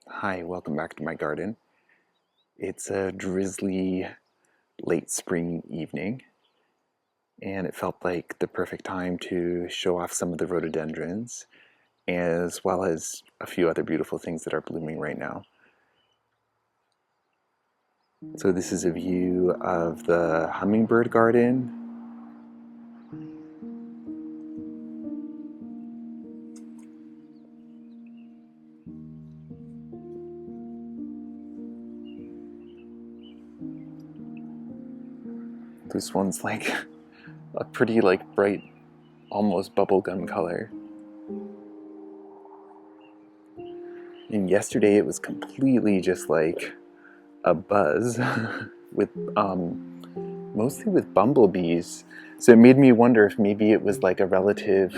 Hi, welcome back to my garden. It's a drizzly late spring evening, and it felt like the perfect time to show off some of the rhododendrons, as well as a few other beautiful things that are blooming right now. So this is a view of the hummingbird garden. This one's like a pretty bright, almost bubblegum color. And yesterday it was completely just like a buzz with mostly with bumblebees. So it made me wonder if maybe it was like a relative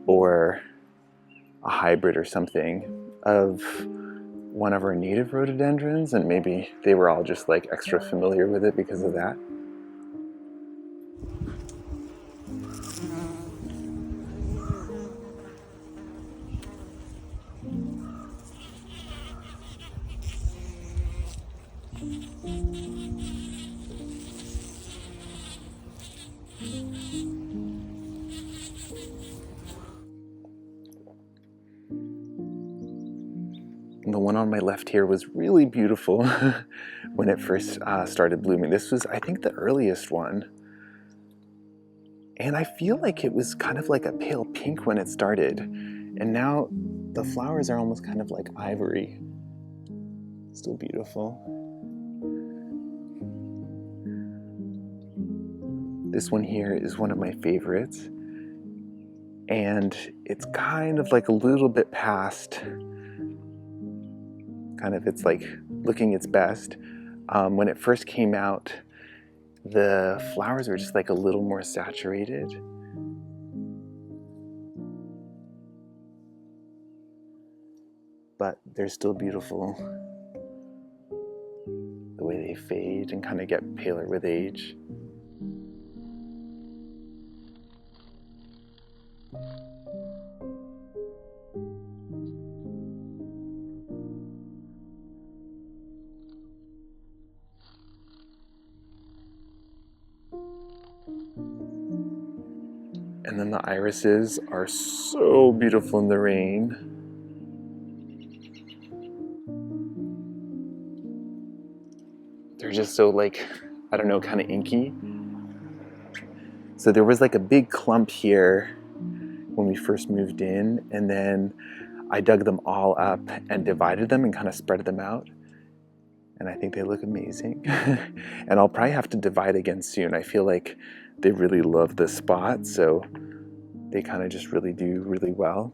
or a hybrid or something of one of our native rhododendrons, and maybe they were all just like extra familiar with it because of that. And the one on my left here was really beautiful when it first started blooming. This was, I think, the earliest one. And I feel like it was kind of like a pale pink when it started. And now the flowers are almost kind of like ivory. Still beautiful. This one here is one of my favorites. And it's kind of like a little bit past, it's like looking its best. When it first came out, the flowers were just like a little more saturated. But they're still beautiful. The way they fade and kind of get paler with age. And then the irises are so beautiful in the rain. They're just so I don't know, kind of inky. So there was like a big clump here when we first moved in, and then I dug them all up and divided them and kind of spread them out. And I think they look amazing. And I'll probably have to divide again soon. I feel like they really love this spot, so they kind of just really do really well.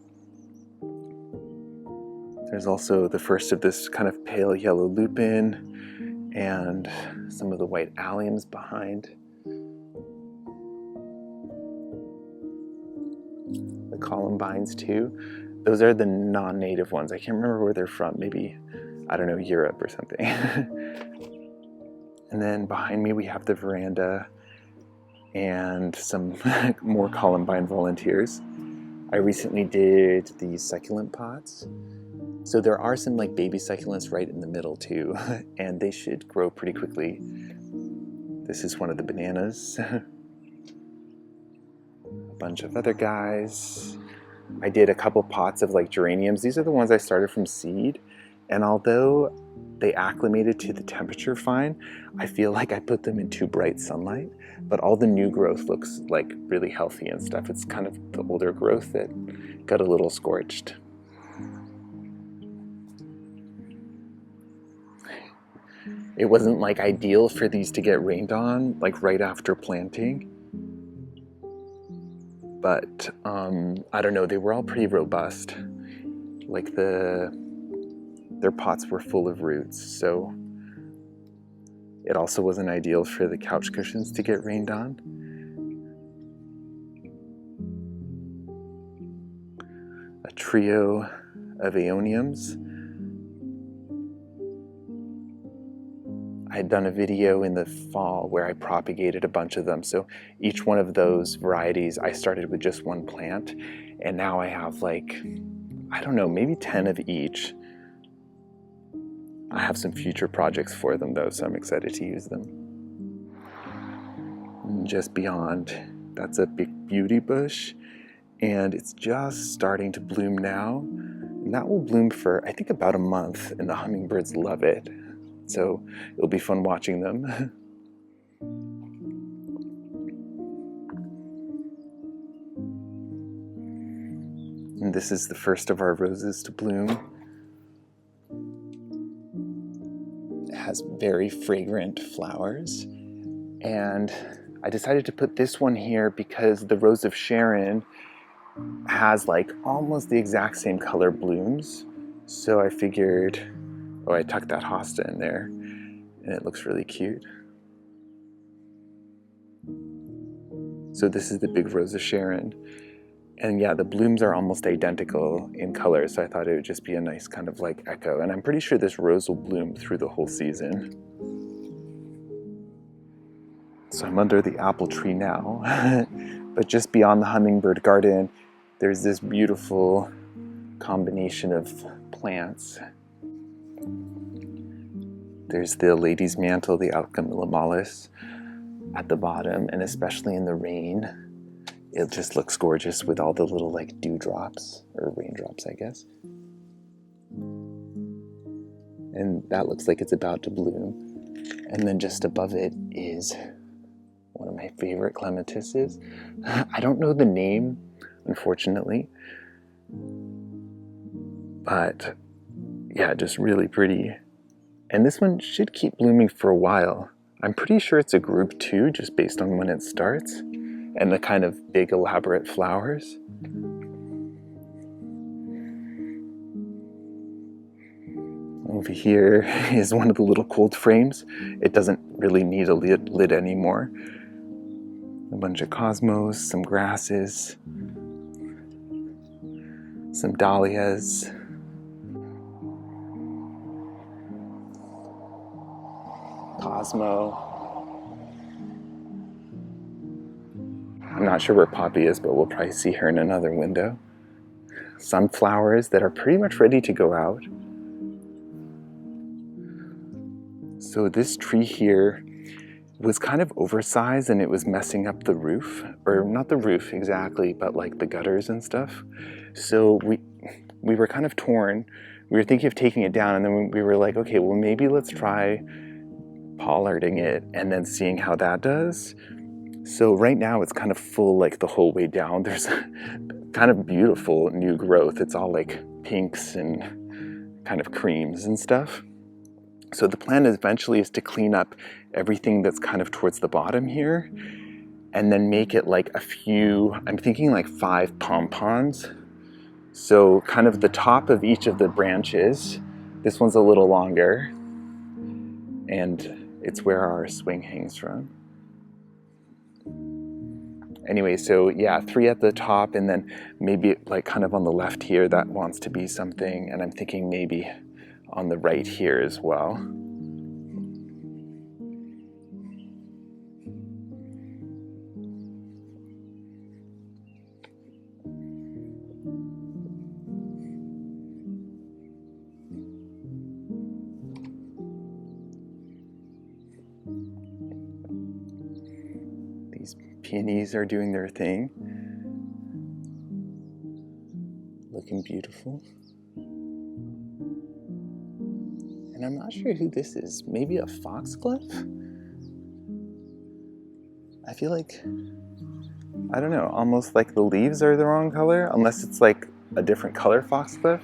There's also the first of this kind of pale yellow lupin and some of the white alliums behind. The columbines too. Those are the non-native ones. I can't remember where they're from. Maybe, I don't know, Europe or something. And then behind me we have the veranda and some more columbine volunteers. I recently did these succulent pots. So there are some baby succulents right in the middle too, and they should grow pretty quickly. This is one of the bananas. A bunch of other guys. I did a couple pots of geraniums. These are the ones I started from seed, and although they acclimated to the temperature fine, I feel like I put them in too bright sunlight, but all the new growth looks really healthy and stuff. It's kind of the older growth that got a little scorched. It wasn't ideal for these to get rained on right after planting, but I don't know, they were all pretty robust. Their pots were full of roots, so it also wasn't ideal for the couch cushions to get rained on. A trio of aeoniums. I had done a video in the fall where I propagated a bunch of them. So each one of those varieties, I started with just one plant, and now I have I don't know, maybe 10 of each. have some future projects for them though, so I'm excited to use them. And just beyond, that's a big beauty bush, and it's just starting to bloom now. And that will bloom for, I think, about a month, and the hummingbirds love it. So it'll be fun watching them. And this is the first of our roses to bloom. It has very fragrant flowers. And I decided to put this one here because the Rose of Sharon has like almost the exact same color blooms. So I figured, oh, I tucked that hosta in there and it looks really cute. So this is the big Rose of Sharon. And yeah, the blooms are almost identical in color, so I thought it would just be a nice kind of like echo. And I'm pretty sure this rose will bloom through the whole season. So I'm under the apple tree now, but just beyond the hummingbird garden, there's this beautiful combination of plants. There's the lady's mantle, the Alchemilla mollis at the bottom, and especially in the rain, it just looks gorgeous with all the little like dewdrops, or raindrops, I guess. And that looks like it's about to bloom. And then just above it is one of my favorite clematises. I don't know the name, unfortunately. But yeah, just really pretty. And this one should keep blooming for a while. I'm pretty sure it's a group 2, just based on when it starts. And the kind of big elaborate flowers. Over here is one of the little cold frames. It doesn't really need a lid anymore. A bunch of cosmos, some grasses, some dahlias. Cosmo. I'm not sure where Poppy is, but we'll probably see her in another window. Sunflowers that are pretty much ready to go out. So this tree here was kind of oversized and it was messing up the roof, or not the roof exactly, but like the gutters and stuff. So we were kind of torn. We were thinking of taking it down, and then we were like, okay, well maybe let's try pollarding it and then seeing how that does. So right now it's kind of full like the whole way down. There's kind of beautiful new growth. It's all like pinks and kind of creams and stuff. So the plan eventually is to clean up everything that's kind of towards the bottom here and then make it like a few, I'm thinking like 5 pompons. So kind of the top of each of the branches. This one's a little longer and it's where our swing hangs from. Anyway, so yeah, 3 at the top, and then maybe like kind of on the left here, that wants to be something, and I'm thinking maybe on the right here as well. Peonies are doing their thing. Looking beautiful. And I'm not sure who this is. Maybe a foxglove? I feel like, I don't know, almost like the leaves are the wrong color, unless it's like a different color foxglove.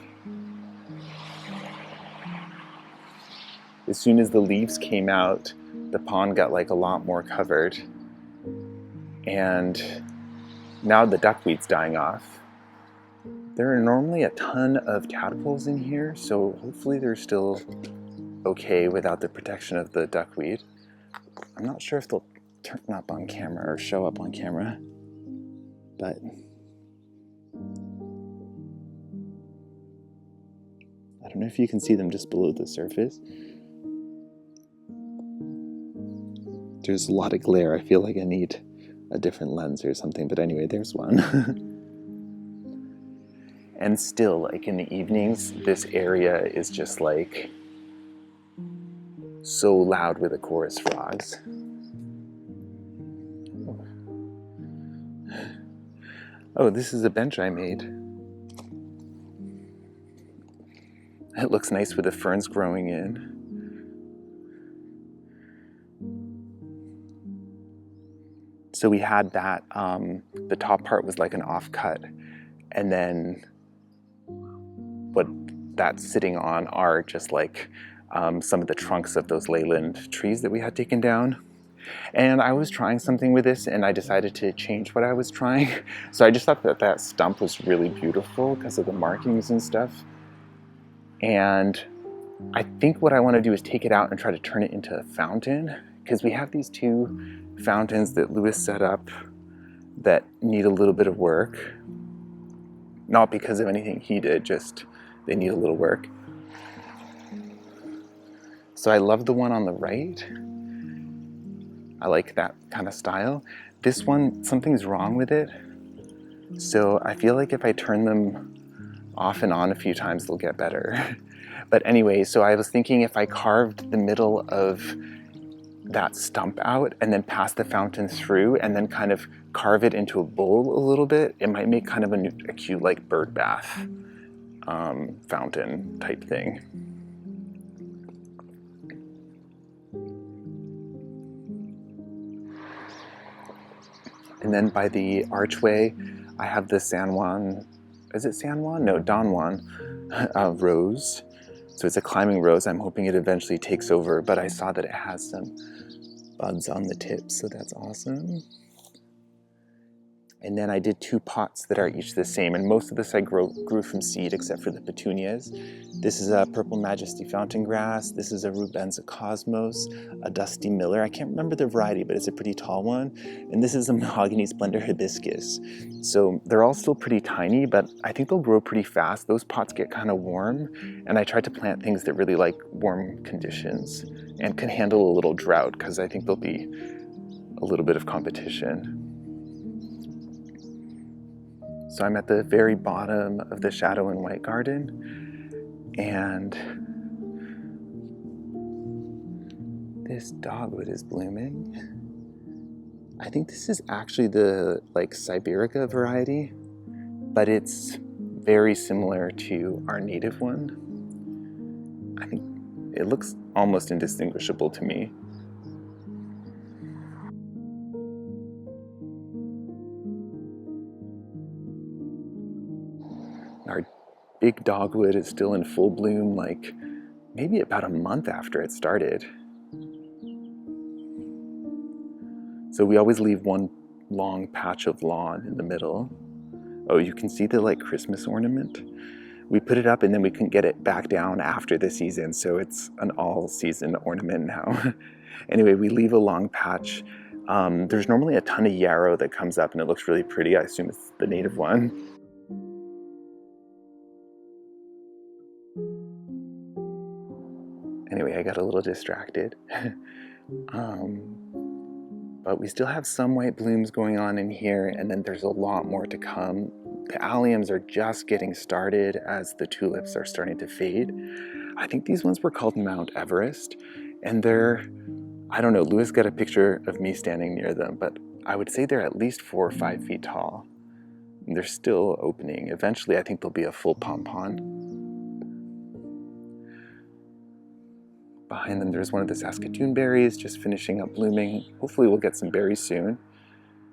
As soon as the leaves came out, the pond got like a lot more covered. And now the duckweed's dying off. There are normally a ton of tadpoles in here, so hopefully they're still okay without the protection of the duckweed. I'm not sure if they'll turn up on camera or show up on camera, but I don't know if you can see them just below the surface. There's a lot of glare. I feel like I need a different lens or something, but anyway, there's one. And still, like in the evenings, this area is just like so loud with the chorus frogs. Oh, this is a bench I made. It looks nice with the ferns growing in. So we had that, the top part was like an offcut, and then what that's sitting on are just like some of the trunks of those leyland trees that we had taken down. And I was trying something with this and I decided to change what I was trying. So I just thought that that stump was really beautiful because of the markings and stuff. And I think what I want to do is take it out and try to turn it into a fountain, because we have these two fountains that Louis set up that need a little bit of work. Not because of anything he did, just they need a little work. So I love the one on the right. I like that kind of style. This one, something's wrong with it. So I feel like if I turn them off and on a few times, they'll get better. But anyway, so I was thinking if I carved the middle of that stump out and then pass the fountain through and then kind of carve it into a bowl a little bit, it might make kind of a cute like bird bath fountain type thing. And then by the archway, I have the San Juan, is it San Juan? No, Don Juan rose. So it's a climbing rose. I'm hoping it eventually takes over, but I saw that it has some buds on the tips, so that's awesome. And then I did two pots that are each the same, and most of this I grew from seed except for the petunias. This is a Purple Majesty fountain grass. This is a Rubenza Cosmos, a Dusty Miller. I can't remember the variety, but it's a pretty tall one. And this is a Mahogany Splendor hibiscus. So they're all still pretty tiny, but I think they'll grow pretty fast. Those pots get kind of warm, and I tried to plant things that really like warm conditions and can handle a little drought, because I think there'll be a little bit of competition. So I'm at the very bottom of the Shadow and White garden, and this dogwood is blooming. I think this is actually the like Siberica variety, but it's very similar to our native one. I think it looks almost indistinguishable to me. Our big dogwood is still in full bloom, like maybe about a month after it started. So we always leave one long patch of lawn in the middle. Oh, you can see the like Christmas ornament. We put it up and then we couldn't get it back down after the season, so it's an all-season ornament now. Anyway, we leave a long patch. There's normally a ton of yarrow that comes up and it looks really pretty. I assume it's the native one. Anyway, I got a little distracted. But we still have some white blooms going on in here, and then there's a lot more to come. The alliums are just getting started as the tulips are starting to fade. I think these ones were called Mount Everest, and they're, I don't know, Louis got a picture of me standing near them, but I would say they're at least 4 or 5 feet tall. And they're still opening. Eventually, I think they'll be a full pompon. Behind them, there's one of the Saskatoon berries just finishing up blooming. Hopefully we'll get some berries soon.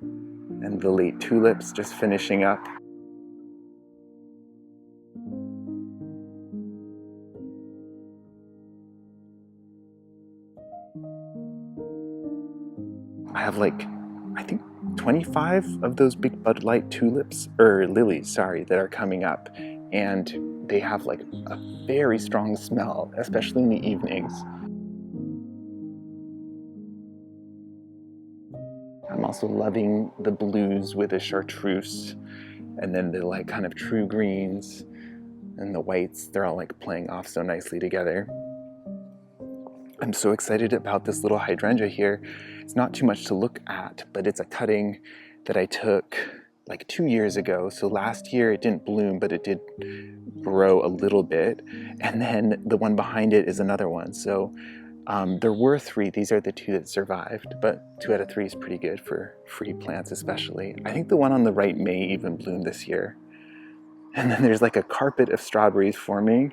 And the late tulips just finishing up. I have like, I think 25 of those big Bud Light tulips, or lilies, sorry, that are coming up. And they have like a very strong smell, especially in the evenings. I'm also loving the blues with the chartreuse, and then the like kind of true greens and the whites. They're all like playing off so nicely together. I'm so excited about this little hydrangea here. It's not too much to look at, but it's a cutting that I took like 2 years ago. So last year it didn't bloom, but it did grow a little bit. And then the one behind it is another one. So There were 3. These are the 2 that survived, but 2 out of 3 is pretty good for free plants especially. I think the one on the right may even bloom this year. And then there's like a carpet of strawberries forming.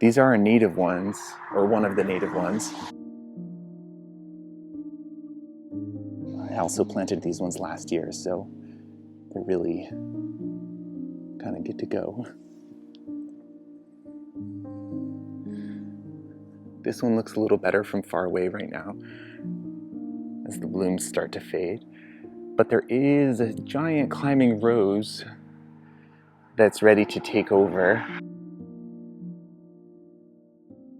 These are our native ones, or one of the native ones. I also planted these ones last year, so they're really kind of good to go. This one looks a little better from far away right now as the blooms start to fade. But there is a giant climbing rose that's ready to take over.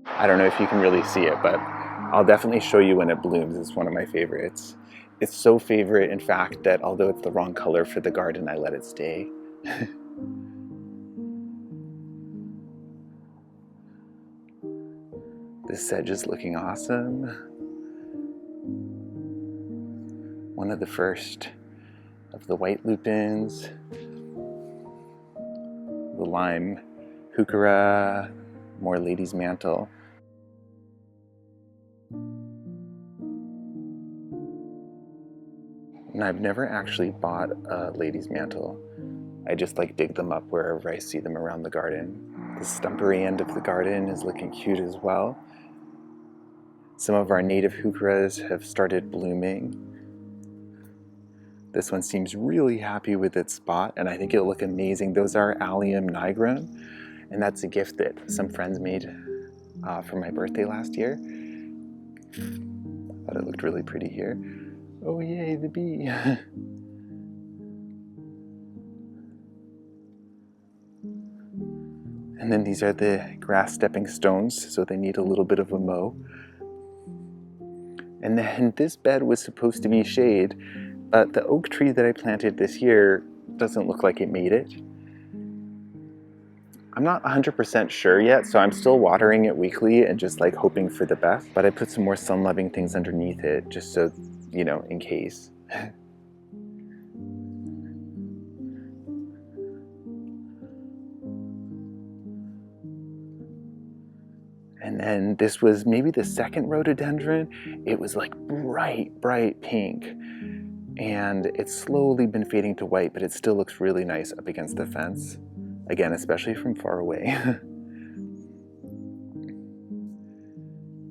I don't know if you can really see it, but I'll definitely show you when it blooms. It's one of my favorites. It's so favorite, in fact, that although it's the wrong color for the garden, I let it stay. This sedge is looking awesome. One of the first of the white lupins. The lime heuchera, more lady's mantle. And I've never actually bought a lady's mantle. I just like dig them up wherever I see them around the garden. The stumpery end of the garden is looking cute as well. Some of our native heucheras have started blooming. This one seems really happy with its spot, and I think it'll look amazing. Those are Allium nigrum, and that's a gift that some friends made for my birthday last year. Thought it looked really pretty here. Oh yay, the bee. And then these are the grass stepping stones, so they need a little bit of a mow. And then this bed was supposed to be shade, but the oak tree that I planted this year doesn't look like it made it. I'm not 100% sure yet, so I'm still watering it weekly and just like hoping for the best. But I put some more sun-loving things underneath it just so, you know, in case. And then this was maybe the second rhododendron. It was like bright, bright pink. And it's slowly been fading to white, but it still looks really nice up against the fence. Again, especially from far away.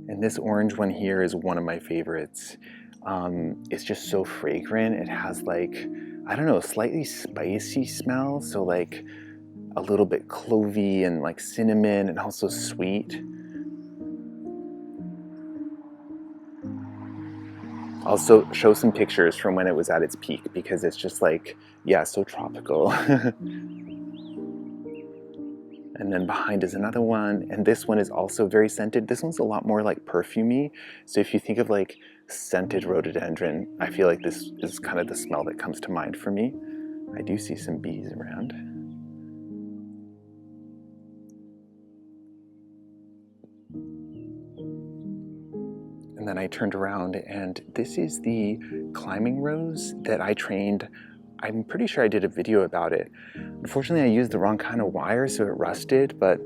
And this orange one here is one of my favorites. It's just so fragrant. It has like, I don't know, a slightly spicy smell. So like a little bit clovey and like cinnamon and also sweet. Also show some pictures from when it was at its peak because it's just like, yeah, so tropical. And then behind is another one, and this one is also very scented. This one's a lot more like perfumey. So if you think of like scented rhododendron, I feel like this is kind of the smell that comes to mind for me. I do see some bees around. And then I turned around, and this is the climbing rose that I trained. I'm pretty sure I did a video about it. Unfortunately, I used the wrong kind of wire, so it rusted, but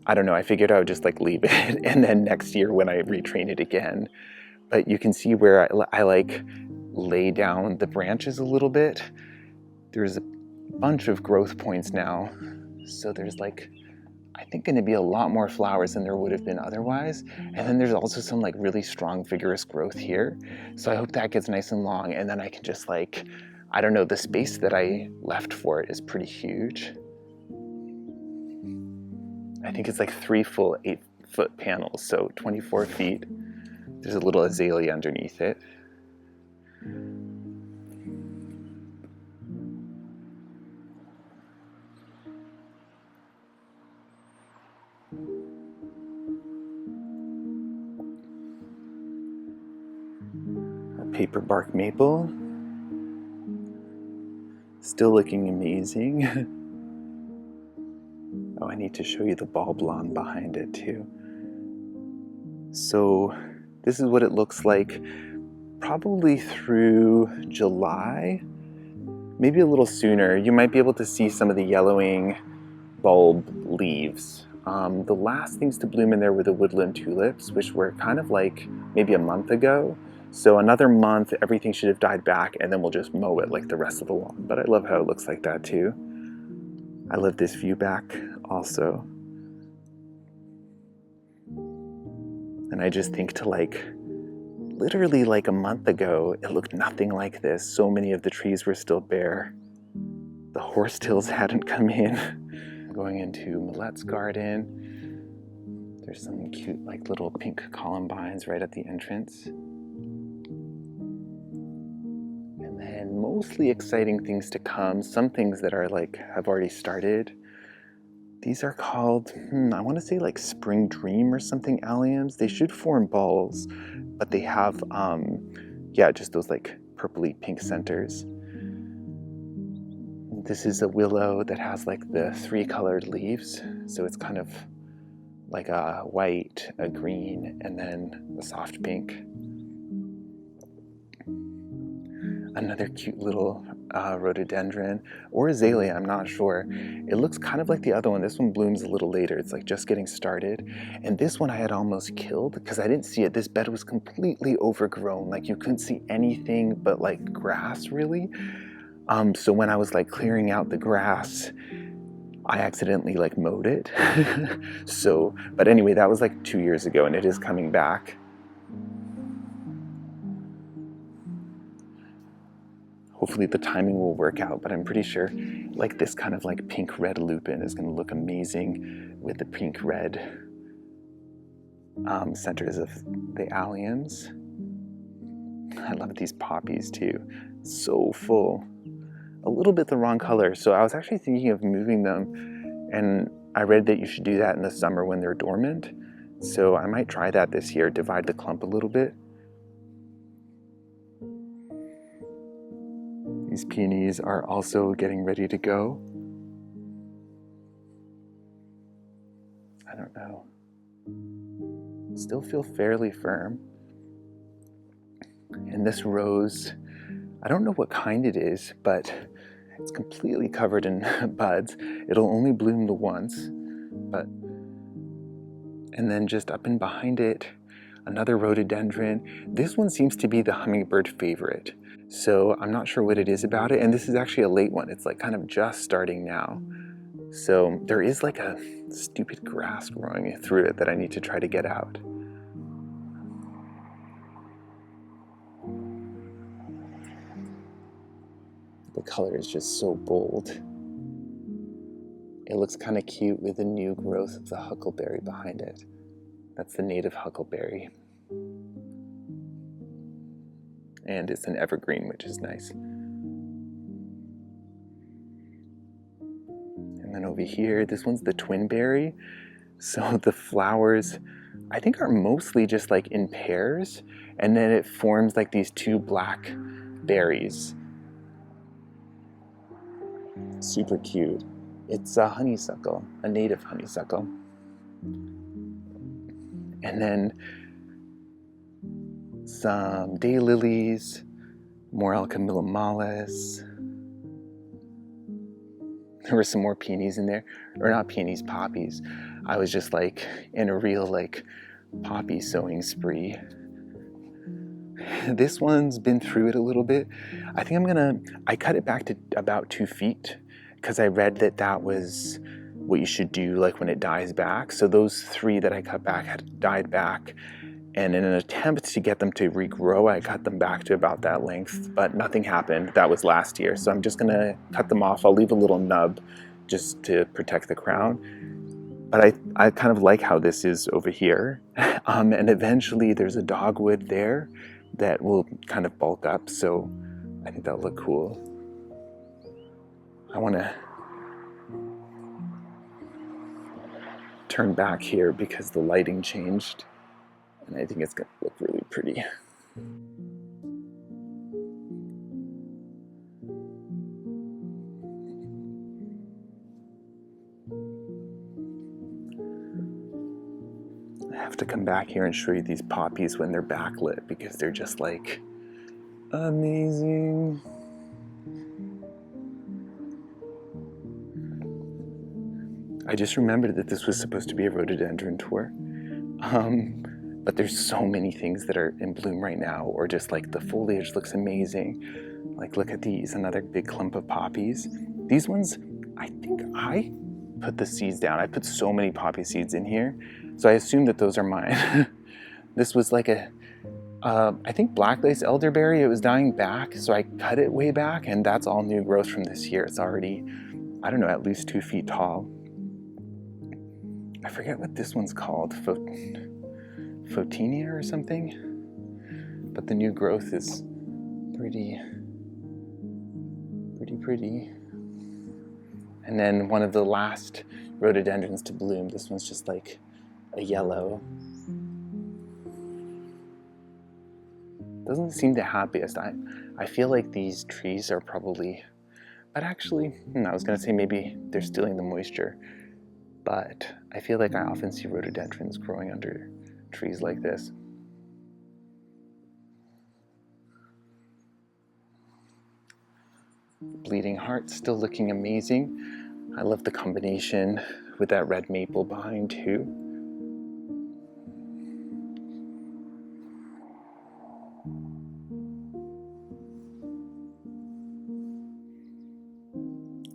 I don't know, I figured I would just like leave it and then next year when I retrain it again. But you can see where I like lay down the branches a little bit. There's a bunch of growth points now. So there's like, I think gonna be a lot more flowers than there would have been otherwise. And then there's also some like really strong, vigorous growth here. So I hope that gets nice and long, and then I can just like, I don't know, the space that I left for it is pretty huge. I think it's like 3 full 8-foot panels, so 24 feet. There's a little azalea underneath it. A paper bark maple. Still looking amazing. Oh, I need to show you the ball blonde behind it too. So this is what it looks like probably through July, maybe a little sooner. You might be able to see some of the yellowing bulb leaves The last things to bloom in there were the woodland tulips, which were kind of like maybe a month ago. So another month, everything should have died back, and then we'll just mow it like the rest of the lawn. But I love how it looks like that too. I love this view back also. And I just think to like, literally like a month ago, it looked nothing like this. So many of the trees were still bare. The horsetails hadn't come in. Going into Millette's garden. There's some cute like little pink columbines right at the entrance. And then mostly exciting things to come. Some things that are like, have already started. These are called, I want to say like Spring Dream or something alliums. They should form balls, but they have, just those like purpley pink centers. This is a willow that has like the 3 colored leaves. So it's kind of like a white, a green, and then a soft pink. Another cute little rhododendron or azalea, I'm not sure. It looks kind of like the other one. This one blooms a little later. It's like just getting started. And this one I had almost killed because I didn't see it. This bed was completely overgrown. Like you couldn't see anything but like grass really. So when I was like clearing out the grass, I accidentally like mowed it. But anyway, that was like 2 years ago and it is coming back. Hopefully the timing will work out, but I'm pretty sure like this kind of like pink red lupin is going to look amazing with the pink red centers of the alliums. I love these poppies too. So full. A little bit the wrong color, so I was actually thinking of moving them, and I read that you should do that in the summer when they're dormant. So I might try that this year, divide the clump a little bit. These peonies are also getting ready to go. I don't know. Still feel fairly firm. And this rose, I don't know what kind it is, but it's completely covered in buds. It'll only bloom the once, and then just up and behind it, another rhododendron. This one seems to be the hummingbird favorite. So I'm not sure what it is about it. And this is actually a late one. It's like kind of just starting now. So there is like a stupid grass growing through it that I need to try to get out. The color is just so bold. It looks kind of cute with the new growth of the huckleberry behind it. That's the native huckleberry. And it's an evergreen, which is nice. And then over here, this one's the twinberry. So the flowers, I think, are mostly just like in pairs, and then it forms like these 2 black berries. Super cute. It's a honeysuckle, a native honeysuckle. And then some daylilies, more alchemillomallus. There were some more peonies in there, or not peonies, poppies. I was just like in a real like poppy sowing spree. This one's been through it a little bit. I think I cut it back to about 2 feet because I read that that was what you should do like when it dies back. So those 3 that I cut back had died back. And in an attempt to get them to regrow, I cut them back to about that length, but nothing happened. That was last year. So I'm just gonna cut them off. I'll leave a little nub just to protect the crown. But I kind of like how this is over here. And eventually there's a dogwood there that will kind of bulk up. So I think that'll look cool. I wanna turn back here because the lighting changed. And I think it's gonna look really pretty. I have to come back here and show you these poppies when they're backlit because they're just like amazing. I just remembered that this was supposed to be a rhododendron tour. But there's so many things that are in bloom right now, or just like the foliage looks amazing. Like look at these, another big clump of poppies. These ones, I think I put the seeds down. I put so many poppy seeds in here, so I assume that those are mine. This was like a, I think black lace elderberry. It was dying back, so I cut it way back, and that's all new growth from this year. It's already, I don't know, at least 2 feet tall. I forget what this one's called, Photinia or something, but the new growth is pretty. And then one of the last rhododendrons to bloom. This one's just like a yellow. Doesn't seem the happiest. I feel like these trees are probably, but actually, I was gonna say maybe they're stealing the moisture, but I feel like I often see rhododendrons growing under trees like this. Bleeding Heart still looking amazing. I love the combination with that red maple behind too.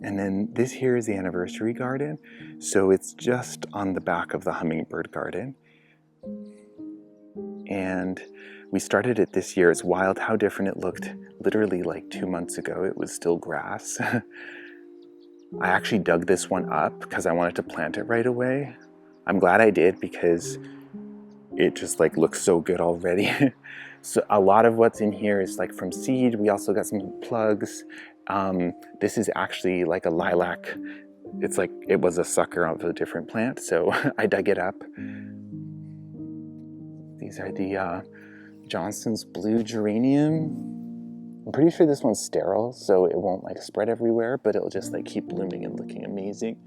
And then this here is the anniversary garden. So it's just on the back of the Hummingbird garden. And we started it this year. It's wild how different it looked literally like 2 months ago. It was still grass. I actually dug this one up because I wanted to plant it right away. I'm glad I did because it just like looks so good already. So a lot of what's in here is like from seed. We also got some plugs. This is actually like a lilac. It's like it was a sucker of a different plant, so I dug it up. These are the Johnston's blue geranium. I'm pretty sure this one's sterile, so it won't like spread everywhere, but it'll just like keep blooming and looking amazing.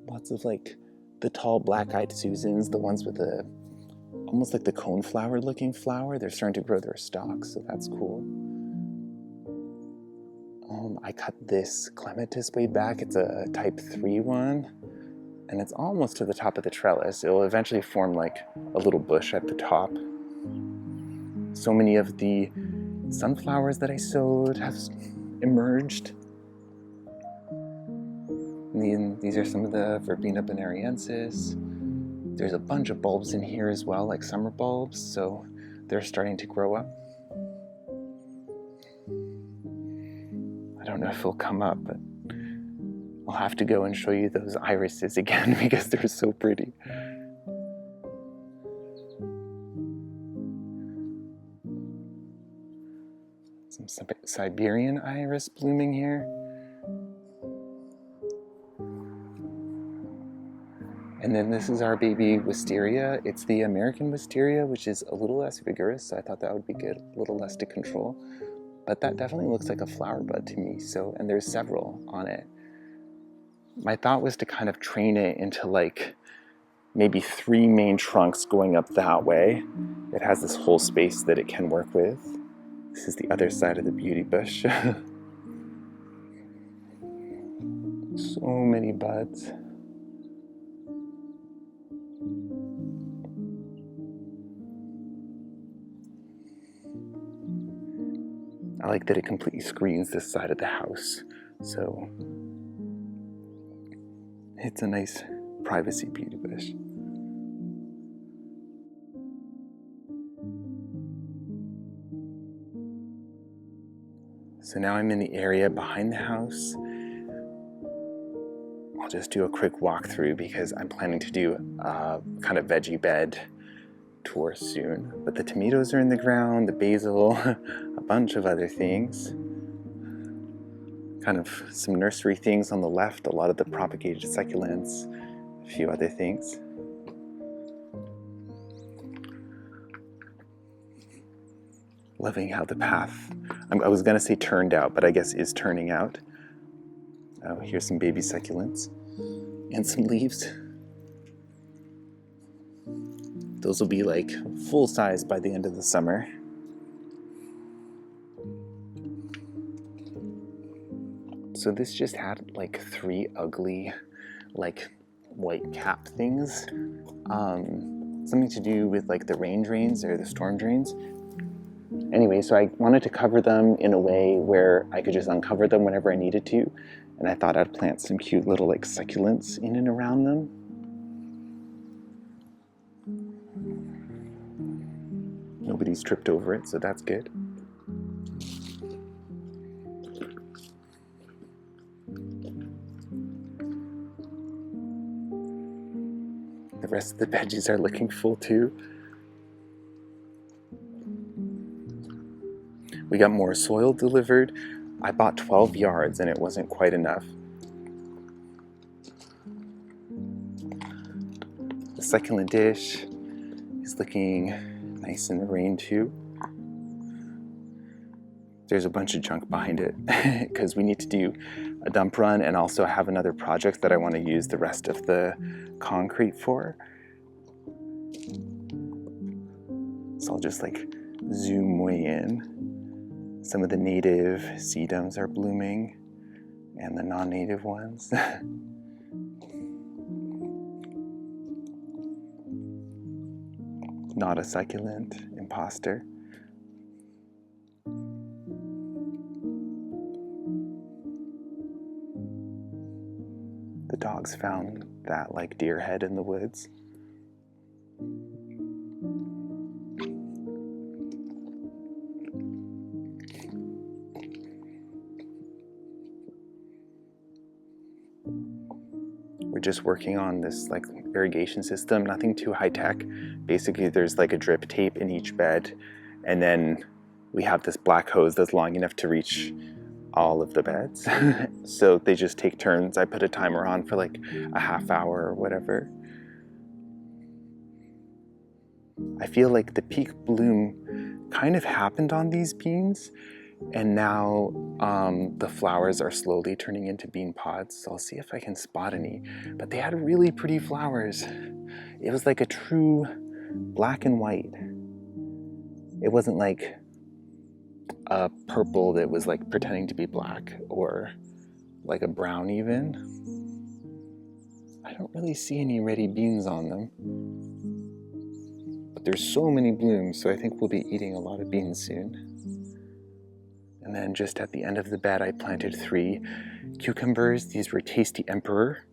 Lots of like the tall black-eyed Susans, the ones with the almost like the coneflower looking flower. They're starting to grow their stalks, so that's cool. I cut this clematis way back. It's a type 3 one, and it's almost to the top of the trellis. It will eventually form like a little bush at the top. So many of the sunflowers that I sowed have emerged. And these are some of the Verbena bonariensis. There's a bunch of bulbs in here as well, like summer bulbs, so they're starting to grow up. I don't know if it'll come up, but I'll have to go and show you those irises again because they're so pretty. Some Siberian iris blooming here. And then this is our baby wisteria. It's the American wisteria, which is a little less vigorous, so I thought that would be good, a little less to control. But that definitely looks like a flower bud to me, so, and there's several on it. My thought was to kind of train it into like maybe 3 main trunks going up that way. It has this whole space that it can work with. This is the other side of the beauty bush. So many buds. I like that it completely screens this side of the house, so it's a nice privacy beauty bush. So now I'm in the area behind the house. I'll just do a quick walkthrough because I'm planning to do a kind of veggie bed tour soon. But the tomatoes are in the ground, the basil, a bunch of other things. Kind of some nursery things on the left, a lot of the propagated succulents, a few other things. Loving how the path, I was gonna say turned out, but I guess is turning out. Oh, here's some baby succulents and some leaves. Those will be like full size by the end of the summer. So this just had like 3 ugly like white cap things. Something to do with like the rain drains or the storm drains. Anyway, so I wanted to cover them in a way where I could just uncover them whenever I needed to. And I thought I'd plant some cute little like succulents in and around them. Nobody's tripped over it, so that's good. The rest of the veggies are looking full too. We got more soil delivered. I bought 12 yards and it wasn't quite enough. The succulent dish is looking nice in the rain too. There's a bunch of junk behind it because we need to do a dump run, and also I have another project that I want to use the rest of the concrete for. So I'll just like zoom way in. Some of the native sedums are blooming and the non-native ones. Not a succulent, imposter. The dogs found that like deer head in the woods. We're just working on this like irrigation system, nothing too high tech. Basically there's like a drip tape in each bed, and then we have this black hose that's long enough to reach all of the beds. So they just take turns. I put a timer on for like a half hour or whatever. I feel like the peak bloom kind of happened on these beans, and now the flowers are slowly turning into bean pods. So I'll see if I can spot any, but they had really pretty flowers. It was like a true black and white. It wasn't like a purple that was like pretending to be black, or like a brown even. I don't really see any ready beans on them, but there's so many blooms, so I think we'll be eating a lot of beans soon. And then just at the end of the bed, I planted 3 cucumbers. These were Tasty Emperor,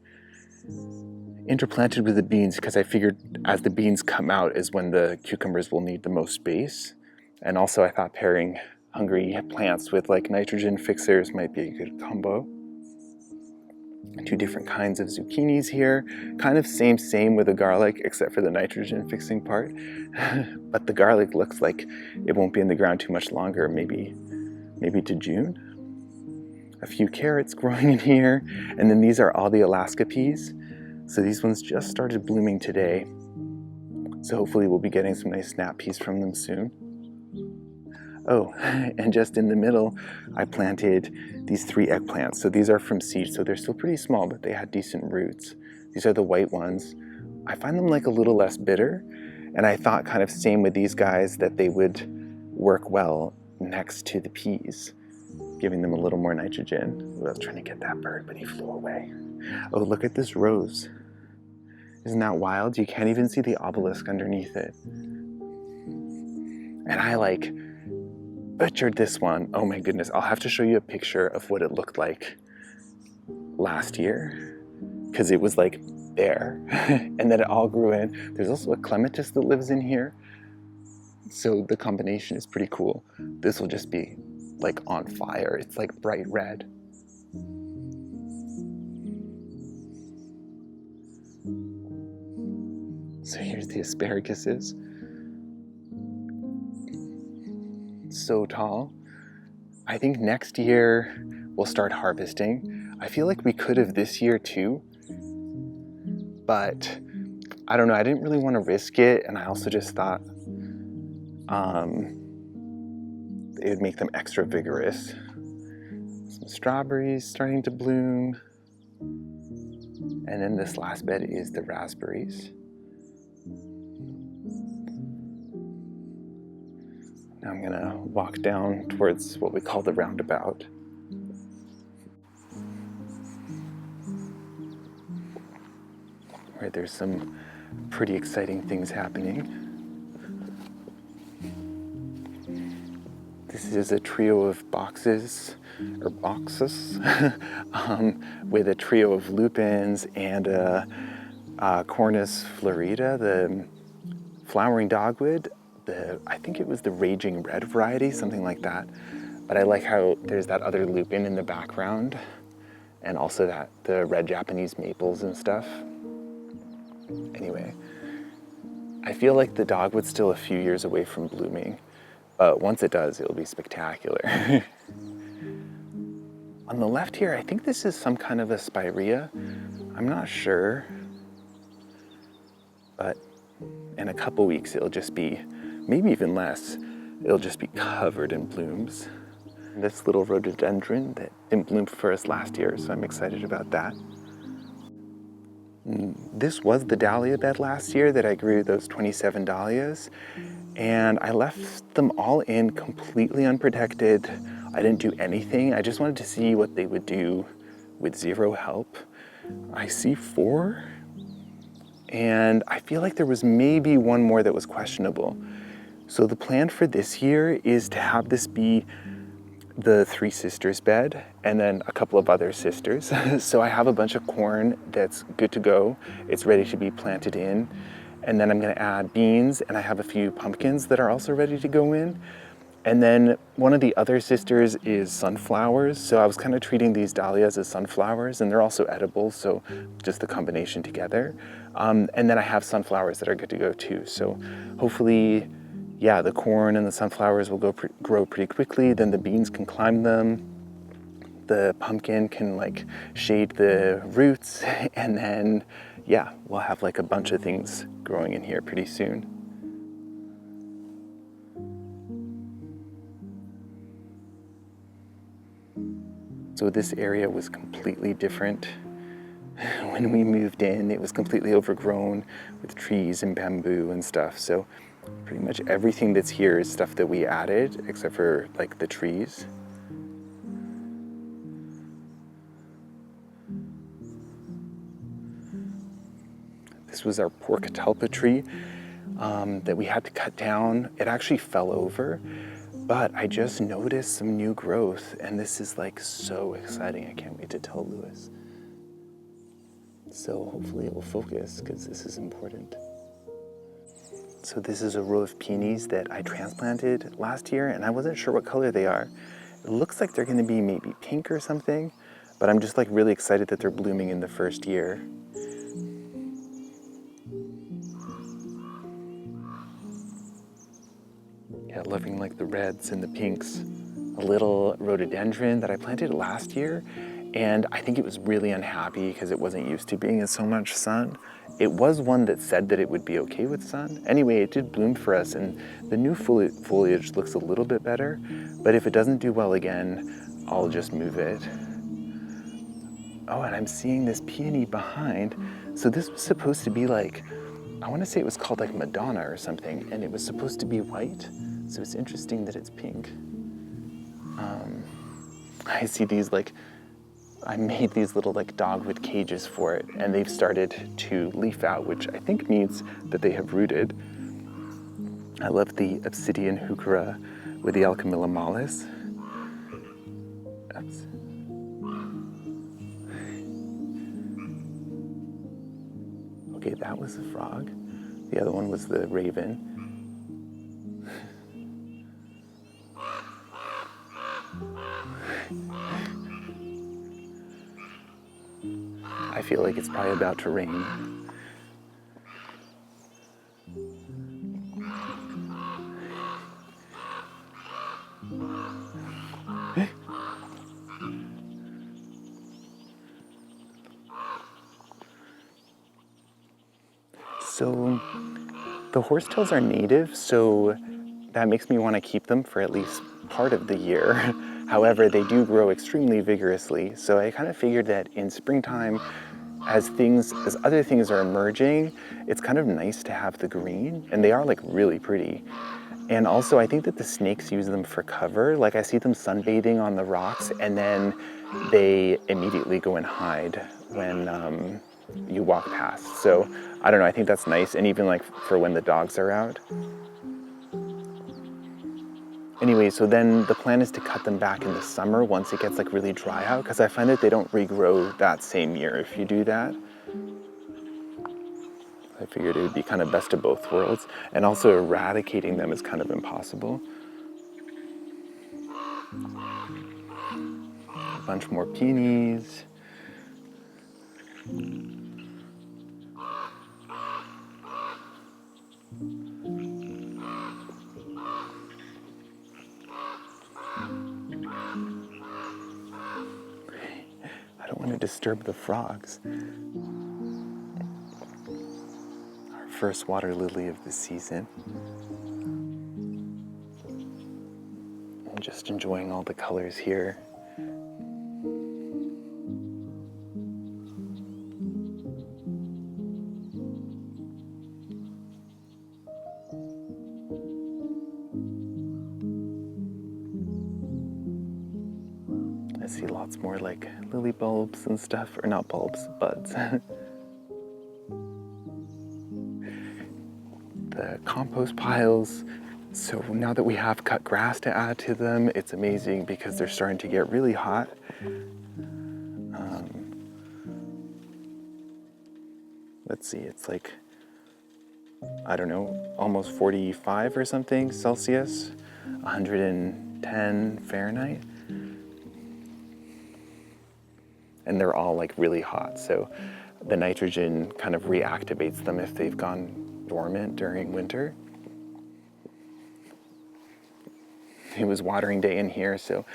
interplanted with the beans because I figured as the beans come out is when the cucumbers will need the most space. And also I thought pairing hungry plants with like nitrogen fixers might be a good combo. 2 different kinds of zucchinis here, kind of same with the garlic except for the nitrogen fixing part. But the garlic looks like it won't be in the ground too much longer, maybe to June. A few carrots growing in here, and then these are all the Alaska peas. So these ones just started blooming today. So hopefully we'll be getting some nice snap peas from them soon. Oh, and just in the middle, I planted these 3 eggplants. So these are from seed, so they're still pretty small, but they had decent roots. These are the white ones. I find them like a little less bitter, and I thought kind of same with these guys that they would work well next to the peas, giving them a little more nitrogen. I was trying to get that bird, but he flew away. Oh, look at this rose. Isn't that wild? You can't even see the obelisk underneath it. And I like butchered this one. Oh my goodness, I'll have to show you a picture of what it looked like last year, because it was like there, and then it all grew in. There's also a clematis that lives in here, so the combination is pretty cool. This will just be like on fire. It's like bright red. So here's the asparaguses. So tall. I think next year we'll start harvesting. I feel like we could have this year too, but I don't know, I didn't really want to risk it, and I also just thought it would make them extra vigorous. Some strawberries starting to bloom, and then this last bed is the raspberries. Now I'm gonna walk down towards what we call the roundabout. where there's some pretty exciting things happening. This is a trio of boxes, with a trio of lupins and a Cornus florida, the flowering dogwood. I think it was the Raging Red variety, something like that. But I like how there's that other lupin in the background, and also the red Japanese maples and stuff. Anyway, I feel like the dogwood's still a few years away from blooming, but once it does, it'll be spectacular. On the left here, I think this is some kind of a spirea. I'm not sure, but in a couple weeks, it'll just be, maybe even less, it'll just be covered in blooms. This little rhododendron that didn't bloom for us last year, so I'm excited about that. This was the dahlia bed last year that I grew those 27 dahlias, and I left them all in completely unprotected. I didn't do anything. I just wanted to see what they would do with zero help. I see 4, and I feel like there was maybe one more that was questionable. So the plan for this year is to have this be the 3 sisters bed and then a couple of other sisters. So I have a bunch of corn that's good to go. It's ready to be planted in. And then I'm gonna add beans, and I have a few pumpkins that are also ready to go in. And then one of the other sisters is sunflowers. So I was kind of treating these dahlias as sunflowers, and they're also edible, so just the combination together. And then I have sunflowers that are good to go too. So hopefully, yeah, the corn and the sunflowers will grow pretty quickly. Then the beans can climb them. The pumpkin can like shade the roots. And then, yeah, we'll have like a bunch of things growing in here pretty soon. So this area was completely different when we moved in. It was completely overgrown with trees and bamboo and stuff. So pretty much everything that's here is stuff that we added, except for like the trees. This was our pork catalpa tree that we had to cut down. It actually fell over, but I just noticed some new growth, and this is like so exciting. I can't wait to tell Lewis. So hopefully it will focus, because this is important. So this is a row of peonies that I transplanted last year, and I wasn't sure what color they are. It looks like they're gonna be maybe pink or something, but I'm just like really excited that they're blooming in the first year. Yeah, loving like the reds and the pinks. A little rhododendron that I planted last year, and I think it was really unhappy because it wasn't used to being in so much sun. It was one that said that it would be okay with sun. Anyway, it did bloom for us, and the new foliage looks a little bit better, but if it doesn't do well again, I'll just move it. Oh, and I'm seeing this peony behind. So this was supposed to be like, I want to say it was called like Madonna or something, and it was supposed to be white. So it's interesting that it's pink. I see these like, I made these little like dogwood cages for it, and they've started to leaf out, which I think means that they have rooted. I love the obsidian heuchera with the Alchemilla mollis. Oops. Okay, that was the frog. The other one was the raven. I feel like it's probably about to rain. So the horsetails are native, so that makes me want to keep them for at least part of the year. However, they do grow extremely vigorously, so I kind of figured that in springtime, as other things are emerging, it's kind of nice to have the green, and they are like really pretty. And also, I think that the snakes use them for cover. Like I see them sunbathing on the rocks, and then they immediately go and hide when you walk past. So I don't know, I think that's nice. And even like for when the dogs are out. Anyway, so then the plan is to cut them back in the summer once it gets like really dry out, because I find that they don't regrow that same year if you do that. I figured it would be kind of best of both worlds, and also eradicating them is kind of impossible. A bunch more peonies. I don't want to disturb the frogs. Our first water lily of the season. I'm just enjoying all the colors here. I see lots more like lily bulbs and stuff, or not bulbs, buds. The compost piles. So now that we have cut grass to add to them, it's amazing because they're starting to get really hot. Let's see, it's like, I don't know, almost 45 or something Celsius, 110 Fahrenheit. And they're all like really hot. So the nitrogen kind of reactivates them if they've gone dormant during winter. It was watering day in here, so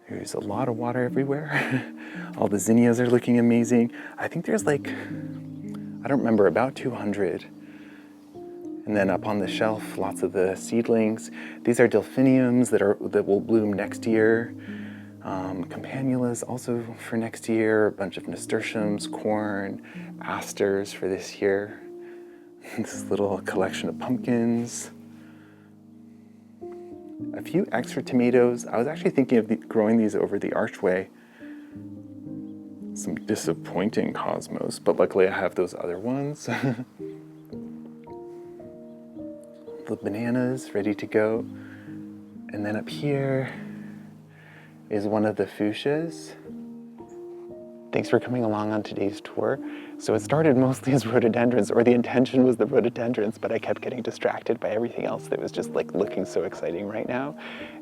there's a lot of water everywhere. All the zinnias are looking amazing. I think there's like, I don't remember, about 200. And then up on the shelf, lots of the seedlings. These are delphiniums that will bloom next year. Campanulas also for next year. A bunch of nasturtiums, corn, asters for this year. This little collection of pumpkins. A few extra tomatoes. I was actually thinking of growing these over the archway. Some disappointing cosmos, but luckily I have those other ones. The bananas ready to go. And then up here is one of the fuchsias. Thanks for coming along on today's tour. So it started mostly as rhododendrons, or the intention was the rhododendrons, but I kept getting distracted by everything else that was just like looking so exciting right now.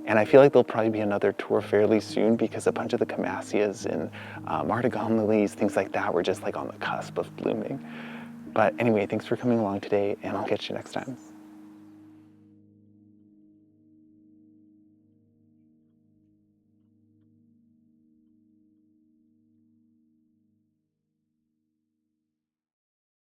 And I feel like there'll probably be another tour fairly soon because a bunch of the camasias and martagon lilies, things like that, were just like on the cusp of blooming. But anyway, thanks for coming along today, and I'll catch you next time.